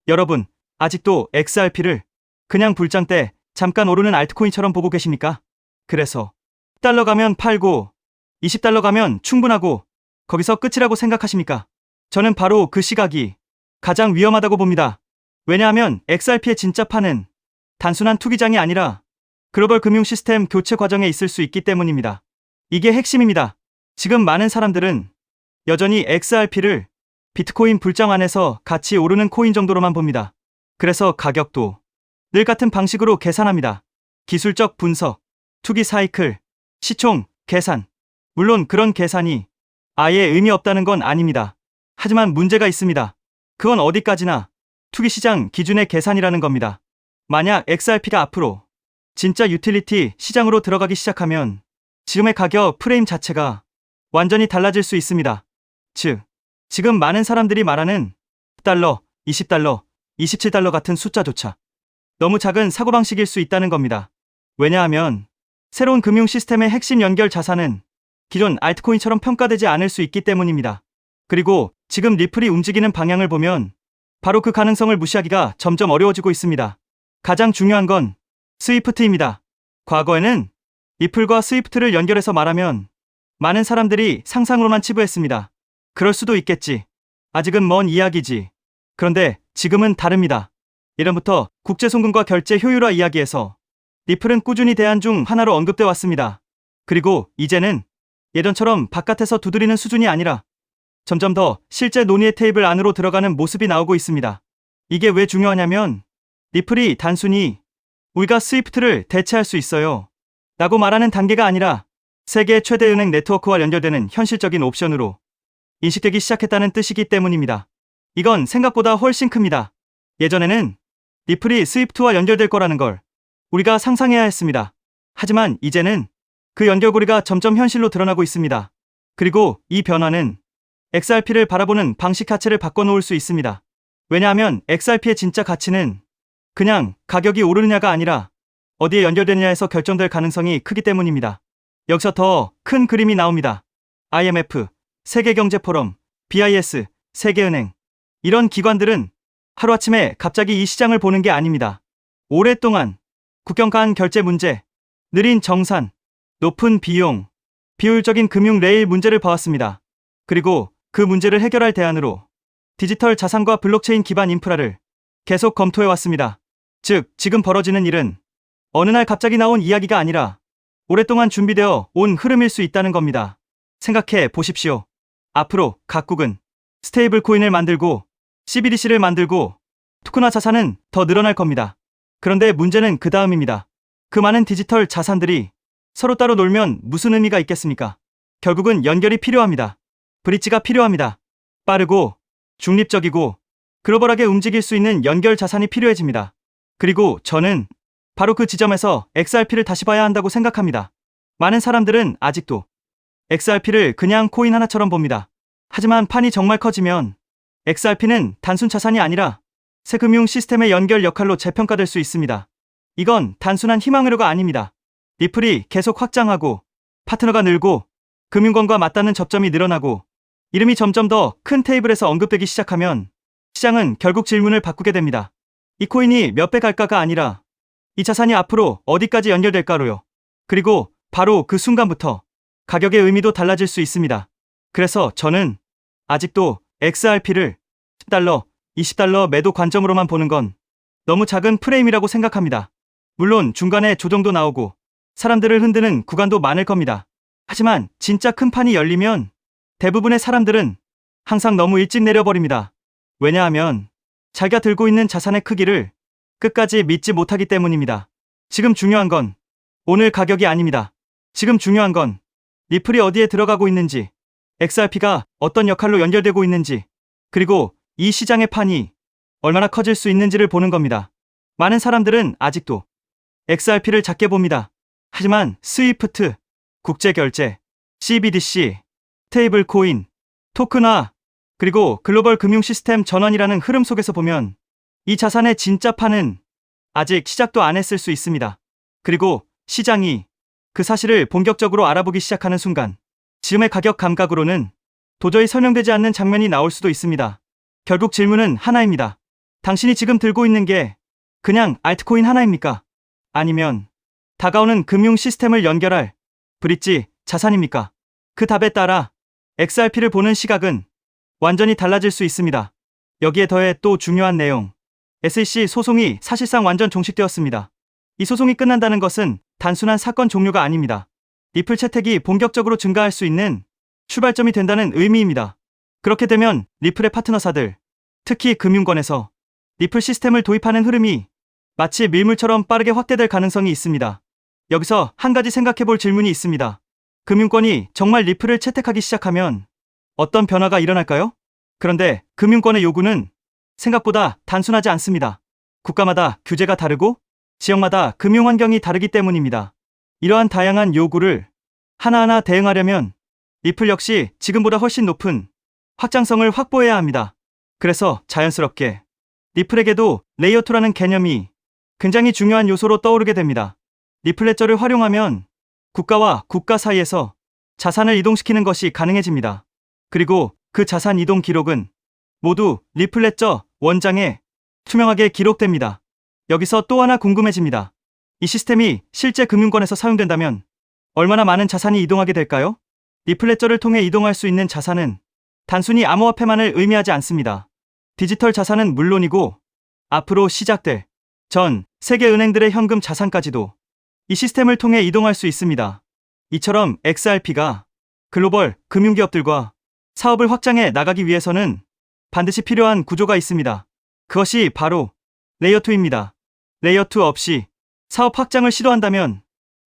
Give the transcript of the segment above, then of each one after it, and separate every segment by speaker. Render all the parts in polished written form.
Speaker 1: 여러분, 아직도 XRP를 그냥 불장 때 잠깐 오르는 알트코인처럼 보고 계십니까? 그래서 $10 가면 팔고 $20 가면 충분하고 거기서 끝이라고 생각하십니까? 저는 바로 그 시각이 가장 위험하다고 봅니다. 왜냐하면 XRP의 진짜 판은 단순한 투기장이 아니라 글로벌 금융 시스템 교체 과정에 있을 수 있기 때문입니다. 이게 핵심입니다. 지금 많은 사람들은 여전히 XRP를 비트코인 불장 안에서 같이 오르는 코인 정도로만 봅니다. 그래서 가격도 늘 같은 방식으로 계산합니다. 기술적 분석, 투기 사이클, 시총, 계산. 물론 그런 계산이 아예 의미 없다는 건 아닙니다. 하지만 문제가 있습니다. 그건 어디까지나 투기시장 기준의 계산이라는 겁니다. 만약 XRP가 앞으로 진짜 유틸리티 시장으로 들어가기 시작하면 지금의 가격 프레임 자체가 완전히 달라질 수 있습니다. 즉, 지금 많은 사람들이 말하는 $10, $20, $27 같은 숫자조차 너무 작은 사고방식일 수 있다는 겁니다. 왜냐하면 새로운 금융 시스템의 핵심 연결 자산은 기존 알트코인처럼 평가되지 않을 수 있기 때문입니다. 그리고 지금 리플이 움직이는 방향을 보면 바로 그 가능성을 무시하기가 점점 어려워지고 있습니다. 가장 중요한 건 스위프트입니다. 과거에는 리플과 스위프트를 연결해서 말하면 많은 사람들이 상상으로만 치부했습니다. 그럴 수도 있겠지. 아직은 먼 이야기지. 그런데 지금은 다릅니다. 예전부터 국제송금과 결제 효율화 이야기에서 리플은 꾸준히 대안 중 하나로 언급돼 왔습니다. 그리고 이제는 예전처럼 바깥에서 두드리는 수준이 아니라 점점 더 실제 논의의 테이블 안으로 들어가는 모습이 나오고 있습니다. 이게 왜 중요하냐면 리플이 단순히 우리가 스위프트를 대체할 수 있어요 라고 말하는 단계가 아니라 세계 최대 은행 네트워크와 연결되는 현실적인 옵션으로 인식되기 시작했다는 뜻이기 때문입니다. 이건 생각보다 훨씬 큽니다. 예전에는 리플이 스위프트와 연결될 거라는 걸 우리가 상상해야 했습니다. 하지만 이제는 그 연결고리가 점점 현실로 드러나고 있습니다. 그리고 이 변화는 XRP를 바라보는 방식 자체를 바꿔놓을 수 있습니다. 왜냐하면 XRP의 진짜 가치는 그냥 가격이 오르느냐가 아니라 어디에 연결되느냐에서 결정될 가능성이 크기 때문입니다. 여기서 더 큰 그림이 나옵니다. IMF, 세계경제포럼, BIS, 세계은행. 이런 기관들은 하루아침에 갑자기 이 시장을 보는 게 아닙니다. 오랫동안 국경 간 결제 문제, 느린 정산, 높은 비용, 비효율적인 금융 레일 문제를 봐왔습니다. 그리고 그 문제를 해결할 대안으로 디지털 자산과 블록체인 기반 인프라를 계속 검토해왔습니다. 즉, 지금 벌어지는 일은 어느 날 갑자기 나온 이야기가 아니라 오랫동안 준비되어 온 흐름일 수 있다는 겁니다. 생각해 보십시오. 앞으로 각국은 스테이블 코인을 만들고 CBDC를 만들고 토큰화 자산은 더 늘어날 겁니다. 그런데 문제는 그 다음입니다. 그 많은 디지털 자산들이 서로 따로 놀면 무슨 의미가 있겠습니까? 결국은 연결이 필요합니다. 브릿지가 필요합니다. 빠르고 중립적이고 글로벌하게 움직일 수 있는 연결 자산이 필요해집니다. 그리고 저는 바로 그 지점에서 XRP를 다시 봐야 한다고 생각합니다. 많은 사람들은 아직도 XRP를 그냥 코인 하나처럼 봅니다. 하지만 판이 정말 커지면 XRP는 단순 자산이 아니라 새 금융 시스템의 연결 역할로 재평가될 수 있습니다. 이건 단순한 희망의료가 아닙니다. 리플이 계속 확장하고 파트너가 늘고 금융권과 맞닿는 접점이 늘어나고 이름이 점점 더 큰 테이블에서 언급되기 시작하면 시장은 결국 질문을 바꾸게 됩니다. 이 코인이 몇 배 갈까가 아니라 이 자산이 앞으로 어디까지 연결될까로요. 그리고 바로 그 순간부터 가격의 의미도 달라질 수 있습니다. 그래서 저는 아직도 XRP를 $10, $20 매도 관점으로만 보는 건 너무 작은 프레임이라고 생각합니다. 물론 중간에 조정도 나오고 사람들을 흔드는 구간도 많을 겁니다. 하지만 진짜 큰 판이 열리면 대부분의 사람들은 항상 너무 일찍 내려버립니다. 왜냐하면 자기가 들고 있는 자산의 크기를 끝까지 믿지 못하기 때문입니다. 지금 중요한 건 오늘 가격이 아닙니다. 지금 중요한 건 리플이 어디에 들어가고 있는지, XRP가 어떤 역할로 연결되고 있는지, 그리고 이 시장의 판이 얼마나 커질 수 있는지를 보는 겁니다. 많은 사람들은 아직도 XRP를 작게 봅니다. 하지만 스위프트, 국제결제, CBDC, 스테이블 코인, 토큰화, 그리고 글로벌 금융 시스템 전환이라는 흐름 속에서 보면 이 자산의 진짜 판은 아직 시작도 안 했을 수 있습니다. 그리고 시장이 그 사실을 본격적으로 알아보기 시작하는 순간 지금의 가격 감각으로는 도저히 설명되지 않는 장면이 나올 수도 있습니다. 결국 질문은 하나입니다. 당신이 지금 들고 있는 게 그냥 알트코인 하나입니까? 아니면 다가오는 금융 시스템을 연결할 브릿지 자산입니까? 그 답에 따라 XRP를 보는 시각은 완전히 달라질 수 있습니다. 여기에 더해 또 중요한 내용. SEC 소송이 사실상 완전 종식되었습니다. 이 소송이 끝난다는 것은 단순한 사건 종료가 아닙니다. 리플 채택이 본격적으로 증가할 수 있는 출발점이 된다는 의미입니다. 그렇게 되면 리플의 파트너사들, 특히 금융권에서 리플 시스템을 도입하는 흐름이 마치 밀물처럼 빠르게 확대될 가능성이 있습니다. 여기서 한 가지 생각해볼 질문이 있습니다. 금융권이 정말 리플을 채택하기 시작하면 어떤 변화가 일어날까요? 그런데 금융권의 요구는 생각보다 단순하지 않습니다. 국가마다 규제가 다르고 지역마다 금융 환경이 다르기 때문입니다. 이러한 다양한 요구를 하나하나 대응하려면 리플 역시 지금보다 훨씬 높은 확장성을 확보해야 합니다. 그래서 자연스럽게 리플에게도 레이어 2라는 개념이 굉장히 중요한 요소로 떠오르게 됩니다. 리플 레저를 활용하면 국가와 국가 사이에서 자산을 이동시키는 것이 가능해집니다. 그리고 그 자산 이동 기록은 모두 리플 레저 원장에 투명하게 기록됩니다. 여기서 또 하나 궁금해집니다. 이 시스템이 실제 금융권에서 사용된다면 얼마나 많은 자산이 이동하게 될까요? 리플 레저를 통해 이동할 수 있는 자산은 단순히 암호화폐만을 의미하지 않습니다. 디지털 자산은 물론이고 앞으로 시작될 전 세계 은행들의 현금 자산까지도 이 시스템을 통해 이동할 수 있습니다. 이처럼 XRP가 글로벌 금융기업들과 사업을 확장해 나가기 위해서는 반드시 필요한 구조가 있습니다. 그것이 바로 레이어 2입니다. 레이어 2 없이 사업 확장을 시도한다면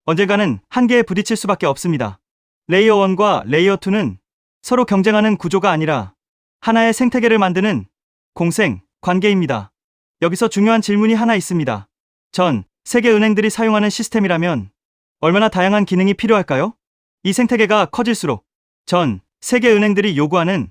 Speaker 1: 언젠가는 한계에 부딪힐 수밖에 없습니다. 레이어 1과 레이어 2는 서로 경쟁하는 구조가 아니라 하나의 생태계를 만드는 공생 관계입니다. 여기서 중요한 질문이 하나 있습니다. 전 세계 은행들이 사용하는 시스템이라면 얼마나 다양한 기능이 필요할까요? 이 생태계가 커질수록 전 세계 은행들이 요구하는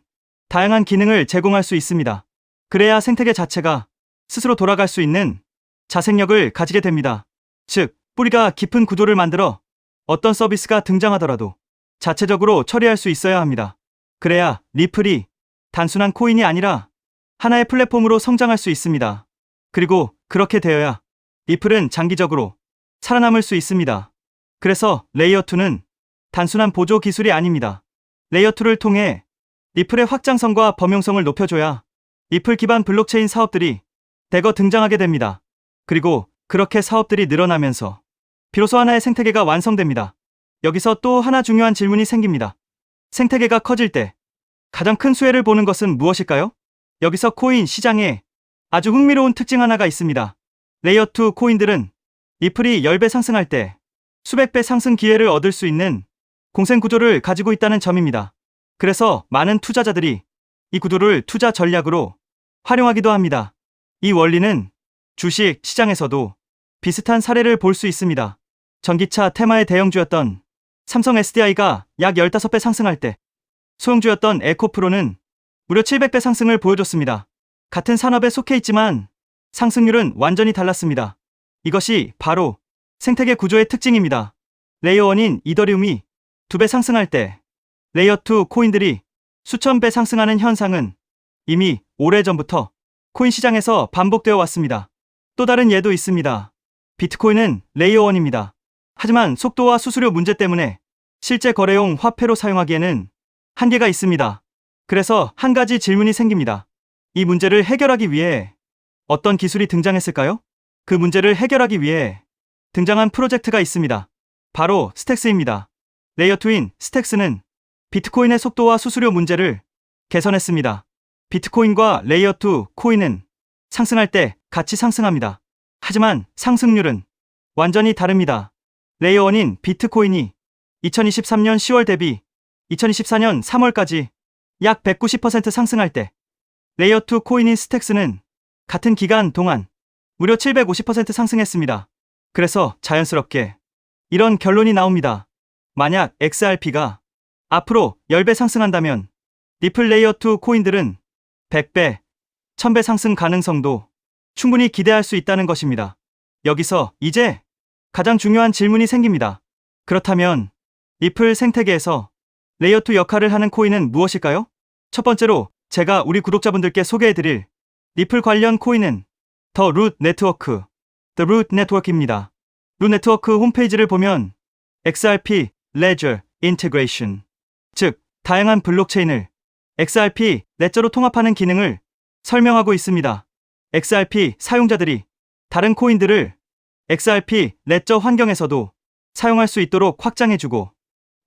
Speaker 1: 다양한 기능을 제공할 수 있습니다. 그래야 생태계 자체가 스스로 돌아갈 수 있는 자생력을 가지게 됩니다. 즉, 뿌리가 깊은 구조를 만들어 어떤 서비스가 등장하더라도 자체적으로 처리할 수 있어야 합니다. 그래야 리플이 단순한 코인이 아니라 하나의 플랫폼으로 성장할 수 있습니다. 그리고 그렇게 되어야 리플은 장기적으로 살아남을 수 있습니다. 그래서 레이어 2는 단순한 보조 기술이 아닙니다. 레이어 2를 통해 리플의 확장성과 범용성을 높여줘야 리플 기반 블록체인 사업들이 대거 등장하게 됩니다. 그리고 그렇게 사업들이 늘어나면서 비로소 하나의 생태계가 완성됩니다. 여기서 또 하나 중요한 질문이 생깁니다. 생태계가 커질 때 가장 큰 수혜를 보는 것은 무엇일까요? 여기서 코인 시장에 아주 흥미로운 특징 하나가 있습니다. 레이어 2 코인들은 리플이 10배 상승할 때 수백 배 상승 기회를 얻을 수 있는 공생 구조를 가지고 있다는 점입니다. 그래서 많은 투자자들이 이 구도를 투자 전략으로 활용하기도 합니다. 이 원리는 주식 시장에서도 비슷한 사례를 볼 수 있습니다. 전기차 테마의 대형주였던 삼성 SDI가 약 15배 상승할 때 소형주였던 에코프로는 무려 700배 상승을 보여줬습니다. 같은 산업에 속해 있지만 상승률은 완전히 달랐습니다. 이것이 바로 생태계 구조의 특징입니다. 레이어 1인 이더리움이 2배 상승할 때 레이어 2 코인들이 수천 배 상승하는 현상은 이미 오래전부터 코인 시장에서 반복되어 왔습니다. 또 다른 예도 있습니다. 비트코인은 레이어 1입니다. 하지만 속도와 수수료 문제 때문에 실제 거래용 화폐로 사용하기에는 한계가 있습니다. 그래서 한 가지 질문이 생깁니다. 이 문제를 해결하기 위해 어떤 기술이 등장했을까요? 그 문제를 해결하기 위해 등장한 프로젝트가 있습니다. 바로 스택스입니다. 레이어 2인 스택스는 비트코인의 속도와 수수료 문제를 개선했습니다. 비트코인과 레이어 2 코인은 상승할 때 같이 상승합니다. 하지만 상승률은 완전히 다릅니다. 레이어 1인 비트코인이 2023년 10월 대비 2024년 3월까지 약 190% 상승할 때 레이어 2 코인인 스택스는 같은 기간 동안 무려 750% 상승했습니다. 그래서 자연스럽게 이런 결론이 나옵니다. 만약 XRP가 앞으로 10배 상승한다면 리플 레이어 2 코인들은 100배, 1000배 상승 가능성도 충분히 기대할 수 있다는 것입니다. 여기서 이제 가장 중요한 질문이 생깁니다. 그렇다면 리플 생태계에서 레이어 2 역할을 하는 코인은 무엇일까요? 첫 번째로 제가 우리 구독자분들께 소개해드릴 리플 관련 코인은 더 룻 네트워크, The Root Network입니다. 룻 네트워크 홈페이지를 보면 XRP, Ledger, Integration, 즉 다양한 블록체인을 XRP, 레저로 통합하는 기능을 설명하고 있습니다. XRP 사용자들이 다른 코인들을 XRP, 레저 환경에서도 사용할 수 있도록 확장해주고,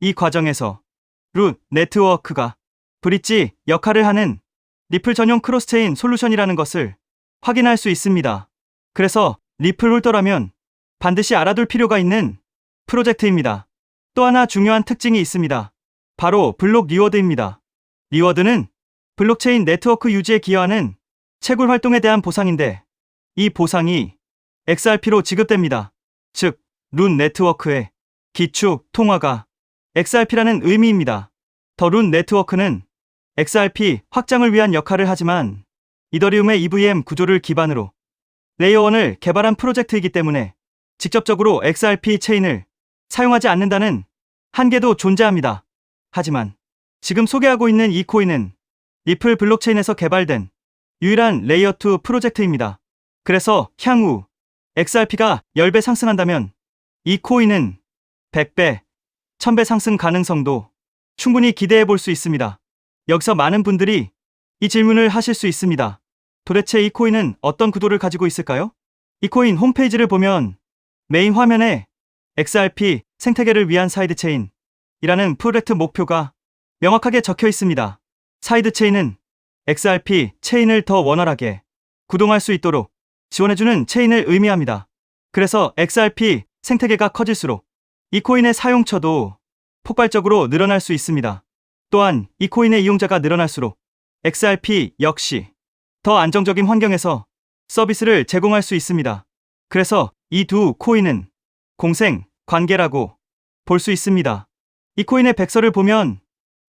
Speaker 1: 이 과정에서 룻 네트워크가 브릿지 역할을 하는 리플 전용 크로스체인 솔루션이라는 것을 확인할 수 있습니다. 그래서 리플 홀더라면 반드시 알아둘 필요가 있는 프로젝트입니다. 또 하나 중요한 특징이 있습니다. 바로 블록 리워드입니다. 리워드는 블록체인 네트워크 유지에 기여하는 채굴 활동에 대한 보상인데, 이 보상이 XRP로 지급됩니다. 즉, 룻 네트워크의 기축 통화가 XRP라는 의미입니다. 더 룻 네트워크는 XRP 확장을 위한 역할을 하지만 이더리움의 EVM 구조를 기반으로 레이어 1을 개발한 프로젝트이기 때문에 직접적으로 XRP 체인을 사용하지 않는다는 한계도 존재합니다. 하지만 지금 소개하고 있는 이 코인은 리플 블록체인에서 개발된 유일한 레이어 2 프로젝트입니다. 그래서 향후 XRP가 10배 상승한다면 이 코인은 100배, 1000배 상승 가능성도 충분히 기대해 볼 수 있습니다. 여기서 많은 분들이 이 질문을 하실 수 있습니다. 도대체 이 코인은 어떤 구도를 가지고 있을까요? 이 코인 홈페이지를 보면 메인 화면에 XRP 생태계를 위한 사이드체인이라는 프로젝트 목표가 명확하게 적혀 있습니다. 사이드체인은 XRP 체인을 더 원활하게 구동할 수 있도록 지원해주는 체인을 의미합니다. 그래서 XRP 생태계가 커질수록 이 코인의 사용처도 폭발적으로 늘어날 수 있습니다. 또한 이 코인의 이용자가 늘어날수록 XRP 역시 더 안정적인 환경에서 서비스를 제공할 수 있습니다. 그래서 이 두 코인은 공생 관계라고 볼 수 있습니다. 이 코인의 백서를 보면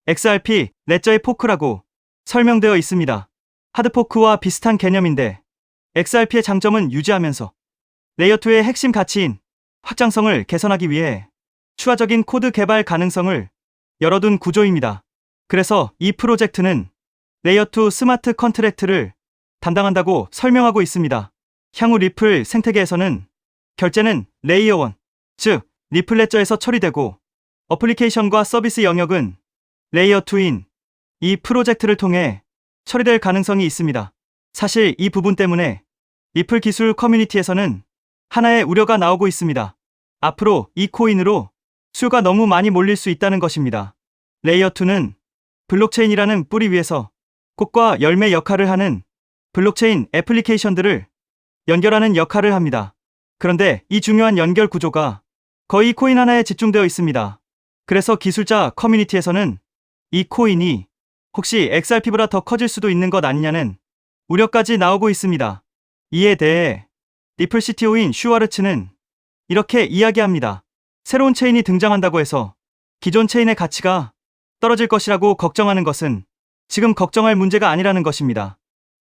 Speaker 1: XRP 레저의 포크라고 설명되어 있습니다. 하드포크와 비슷한 개념인데 XRP의 장점은 유지하면서 레이어 2의 핵심 가치인 확장성을 개선하기 위해 추가적인 코드 개발 가능성을 열어둔 구조입니다. 그래서 이 프로젝트는 레이어 2 스마트 컨트랙트를 담당한다고 설명하고 있습니다. 향후 리플 생태계에서는 결제는 레이어 1, 즉 리플 레저에서 처리되고 어플리케이션과 서비스 영역은 레이어 2인 이 프로젝트를 통해 처리될 가능성이 있습니다. 사실 이 부분 때문에 리플 기술 커뮤니티에서는 하나의 우려가 나오고 있습니다. 앞으로 이 코인으로 수요가 너무 많이 몰릴 수 있다는 것입니다. 레이어 2는 블록체인이라는 뿌리 위에서 꽃과 열매 역할을 하는 블록체인 애플리케이션들을 연결하는 역할을 합니다. 그런데 이 중요한 연결 구조가 거의 코인 하나에 집중되어 있습니다. 그래서 기술자 커뮤니티에서는 이 코인이 혹시 XRP보다 더 커질 수도 있는 것 아니냐는 우려까지 나오고 있습니다. 이에 대해 리플 CTO인 슈와르츠는 이렇게 이야기합니다. 새로운 체인이 등장한다고 해서 기존 체인의 가치가 떨어질 것이라고 걱정하는 것은 지금 걱정할 문제가 아니라는 것입니다.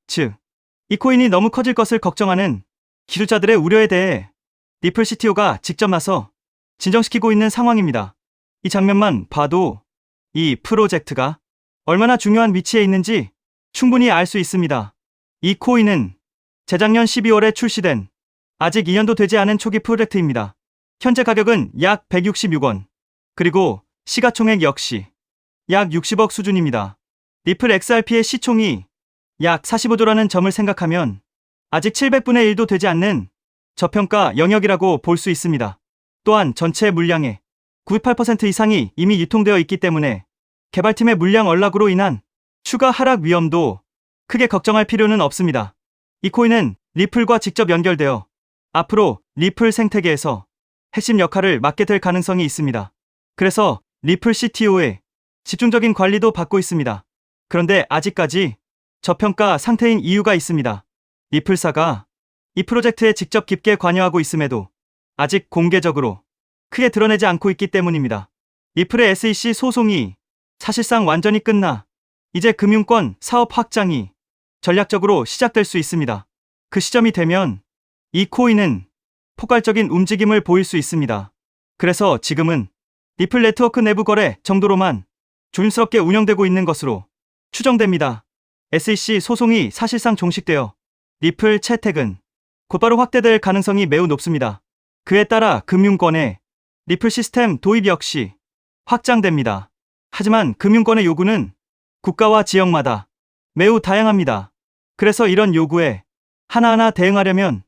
Speaker 1: 즉, 이 코인이 너무 커질 것을 걱정하는 기술자들의 우려에 대해 리플 CTO가 직접 나서 진정시키고 있는 상황입니다. 이 장면만 봐도 이 프로젝트가 얼마나 중요한 위치에 있는지 충분히 알 수 있습니다. 이 코인은 재작년 12월에 출시된 아직 2년도 되지 않은 초기 프로젝트입니다. 현재 가격은 약 166원, 그리고 시가총액 역시 약 60억 수준입니다. 리플 XRP의 시총이 약 45조라는 점을 생각하면 아직 700분의 1도 되지 않는 저평가 영역이라고 볼 수 있습니다. 또한 전체 물량의 98% 이상이 이미 유통되어 있기 때문에 개발팀의 물량 언락으로 인한 추가 하락 위험도 크게 걱정할 필요는 없습니다. 이 코인은 리플과 직접 연결되어 앞으로 리플 생태계에서 핵심 역할을 맡게 될 가능성이 있습니다. 그래서 리플 CTO의 집중적인 관리도 받고 있습니다. 그런데 아직까지 저평가 상태인 이유가 있습니다. 리플사가 이 프로젝트에 직접 깊게 관여하고 있음에도 아직 공개적으로 크게 드러내지 않고 있기 때문입니다. 리플의 SEC 소송이 사실상 완전히 끝나 이제 금융권 사업 확장이 전략적으로 시작될 수 있습니다. 그 시점이 되면 이 코인은 폭발적인 움직임을 보일 수 있습니다. 그래서 지금은 리플 네트워크 내부 거래 정도로만 조심스럽게 운영되고 있는 것으로 추정됩니다. SEC 소송이 사실상 종식되어 리플 채택은 곧바로 확대될 가능성이 매우 높습니다. 그에 따라 금융권의 리플 시스템 도입 역시 확장됩니다. 하지만 금융권의 요구는 국가와 지역마다 매우 다양합니다. 그래서 이런 요구에 하나하나 대응하려면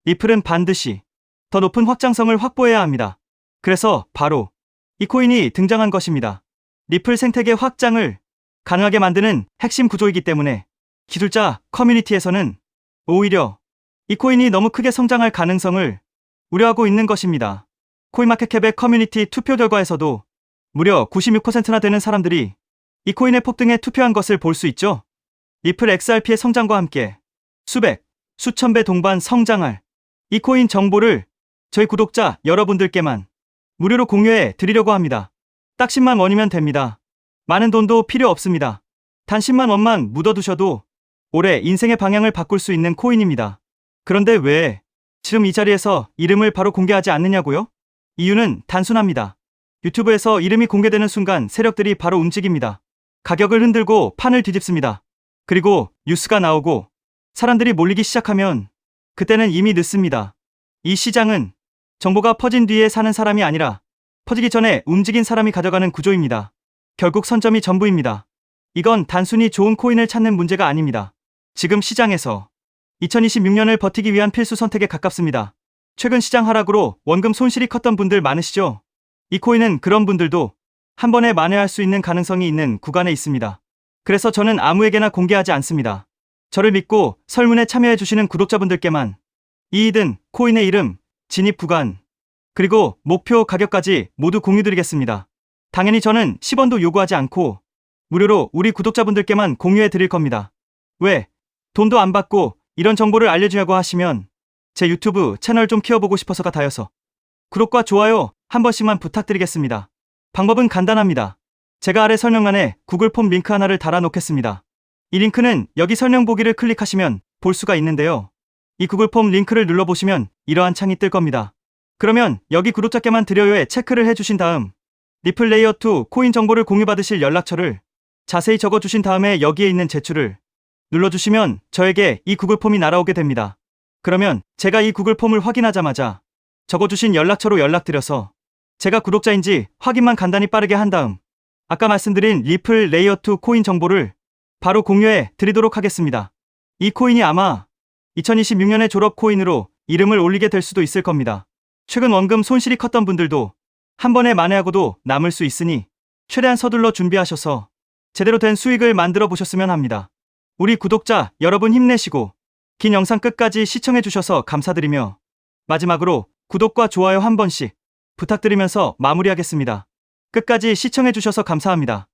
Speaker 1: 리플은 반드시 더 높은 확장성을 확보해야 합니다. 그래서 바로 이 코인이 등장한 것입니다. 리플 생태계 확장을 가능하게 만드는 핵심 구조이기 때문에 기술자 커뮤니티에서는 오히려 이 코인이 너무 크게 성장할 가능성을 우려하고 있는 것입니다. 코인마켓캡의 커뮤니티 투표 결과에서도 무려 96%나 되는 사람들이 이 코인의 폭등에 투표한 것을 볼 수 있죠. 리플 XRP의 성장과 함께 수백, 수천 배 동반 성장할 이 코인 정보를 저희 구독자 여러분들께만 무료로 공유해 드리려고 합니다. 딱 10만 원이면 됩니다. 많은 돈도 필요 없습니다. 단 10만 원만 묻어두셔도 올해 인생의 방향을 바꿀 수 있는 코인입니다. 그런데 왜 지금 이 자리에서 이름을 바로 공개하지 않느냐고요? 이유는 단순합니다. 유튜브에서 이름이 공개되는 순간 세력들이 바로 움직입니다. 가격을 흔들고 판을 뒤집습니다. 그리고 뉴스가 나오고 사람들이 몰리기 시작하면 그때는 이미 늦습니다. 이 시장은 정보가 퍼진 뒤에 사는 사람이 아니라 퍼지기 전에 움직인 사람이 가져가는 구조입니다. 결국 선점이 전부입니다. 이건 단순히 좋은 코인을 찾는 문제가 아닙니다. 지금 시장에서 2026년을 버티기 위한 필수 선택에 가깝습니다. 최근 시장 하락으로 원금 손실이 컸던 분들 많으시죠? 이 코인은 그런 분들도 한 번에 만회할 수 있는 가능성이 있는 구간에 있습니다. 그래서 저는 아무에게나 공개하지 않습니다. 저를 믿고 설문에 참여해 주시는 구독자분들께만 이익은 코인의 이름, 진입 구간, 그리고 목표 가격까지 모두 공유드리겠습니다. 당연히 저는 10원도 요구하지 않고 무료로 우리 구독자분들께만 공유해 드릴 겁니다. 왜? 돈도 안 받고 이런 정보를 알려주냐고 하시면 제 유튜브 채널 좀 키워보고 싶어서가 다여서 구독과 좋아요 한 번씩만 부탁드리겠습니다. 방법은 간단합니다. 제가 아래 설명란에 구글 폼 링크 하나를 달아놓겠습니다. 이 링크는 여기 설명 보기를 클릭하시면 볼 수가 있는데요. 이 구글 폼 링크를 눌러보시면 이러한 창이 뜰 겁니다. 그러면 여기 구독자께만 드려요에 체크를 해주신 다음 리플 레이어2 코인 정보를 공유받으실 연락처를 자세히 적어주신 다음에 여기에 있는 제출을 눌러주시면 저에게 이 구글 폼이 날아오게 됩니다. 그러면 제가 이 구글 폼을 확인하자마자 적어주신 연락처로 연락드려서 제가 구독자인지 확인만 간단히 빠르게 한 다음 아까 말씀드린 리플 레이어2 코인 정보를 바로 공유해 드리도록 하겠습니다. 이 코인이 아마 2026년의 졸업 코인으로 이름을 올리게 될 수도 있을 겁니다. 최근 원금 손실이 컸던 분들도 한 번에 만회하고도 남을 수 있으니 최대한 서둘러 준비하셔서 제대로 된 수익을 만들어 보셨으면 합니다. 우리 구독자 여러분 힘내시고 긴 영상 끝까지 시청해 주셔서 감사드리며 마지막으로 구독과 좋아요 한 번씩 부탁드리면서 마무리하겠습니다. 끝까지 시청해 주셔서 감사합니다.